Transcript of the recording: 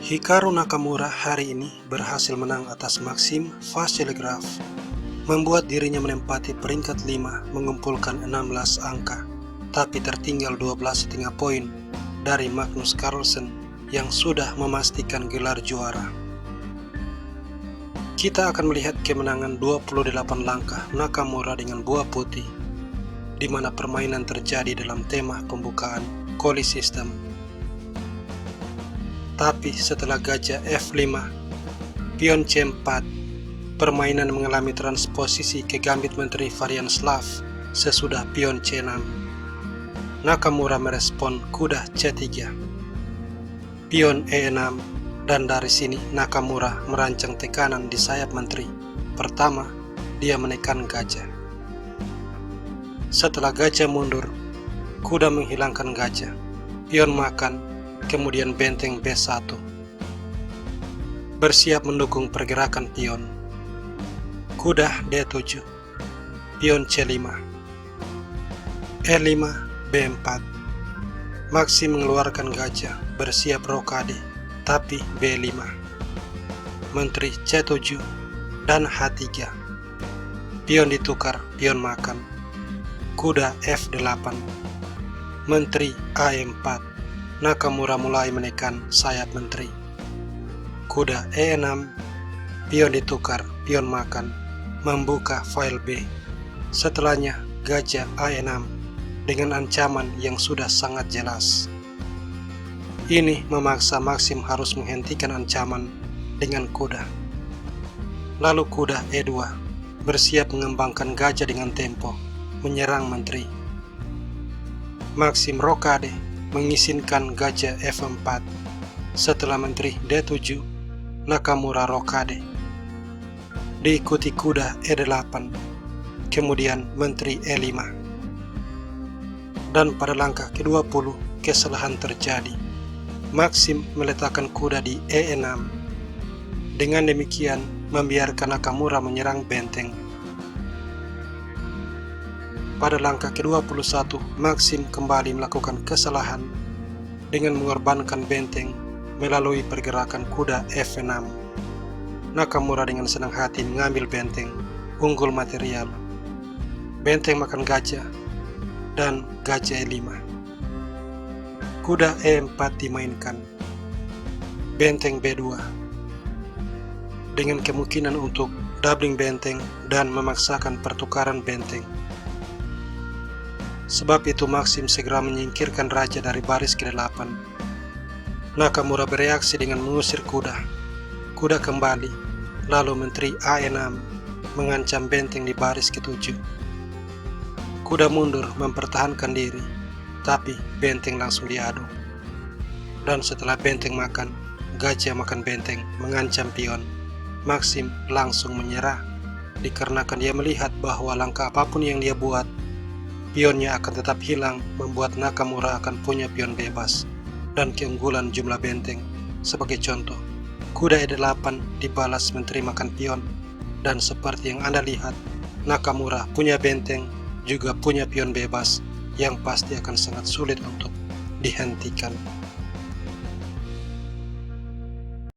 Hikaru Nakamura hari ini berhasil menang atas Maxim Vachier-Lagrave, membuat dirinya menempati peringkat 5 mengumpulkan 16 angka, tapi tertinggal 12,5 poin dari Magnus Carlsen yang sudah memastikan gelar juara. Kita akan melihat kemenangan 28 langkah Nakamura dengan buah putih, di mana permainan terjadi dalam tema pembukaan Collie System. Tapi setelah gajah F5, pion C4, permainan mengalami transposisi ke gambit menteri varian Slav sesudah pion C6. Nakamura merespon kuda C3, pion E6, dan dari sini Nakamura merancang tekanan di sayap menteri. Pertama, dia menekan gajah. Setelah gajah mundur, kuda menghilangkan gajah, pion makan, kemudian benteng B1 bersiap mendukung pergerakan pion. Kuda D7, pion C5, E5, B4. Maxim mengeluarkan gajah bersiap rokade, tapi B5, menteri C7 dan H3. Pion ditukar, pion makan. Kuda F8, menteri A4. Nakamura mulai menekan sayap menteri. Kuda E6, pion ditukar, pion makan, membuka file B. Setelahnya gajah A6 dengan ancaman yang sudah sangat jelas. Ini memaksa Maxim harus menghentikan ancaman dengan kuda. Lalu kuda E2 bersiap mengembangkan gajah dengan tempo, menyerang menteri. Maxim rokade mengizinkan gajah F4. Setelah menteri D7, Nakamura rokade, diikuti kuda E8, kemudian menteri E5. Dan pada langkah ke-20 kesalahan terjadi. Maxim meletakkan kuda di E6. Dengan demikian membiarkan Nakamura menyerang benteng. Pada langkah ke-21, Maxim kembali melakukan kesalahan dengan mengorbankan benteng melalui pergerakan kuda F6. Nakamura dengan senang hati mengambil benteng, unggul material. Benteng makan gajah, dan gajah E5. Kuda E4 dimainkan. Benteng B2. Dengan kemungkinan untuk doubling benteng dan memaksakan pertukaran benteng. Sebab itu Maxim segera menyingkirkan raja dari baris ke-8. Nakamura bereaksi dengan mengusir kuda. Kuda kembali, lalu menteri A6 mengancam benteng di baris ke-7. Kuda mundur mempertahankan diri, tapi benteng langsung diadu. Dan setelah benteng makan, gajah makan benteng mengancam pion. Maxim langsung menyerah, dikarenakan dia melihat bahwa langkah apapun yang dia buat, pionnya akan tetap hilang, membuat Nakamura akan punya pion bebas dan keunggulan jumlah benteng. Sebagai contoh, kuda E8 dibalas menteri makan pion, dan seperti yang Anda lihat, Nakamura punya benteng, juga punya pion bebas yang pasti akan sangat sulit untuk dihentikan.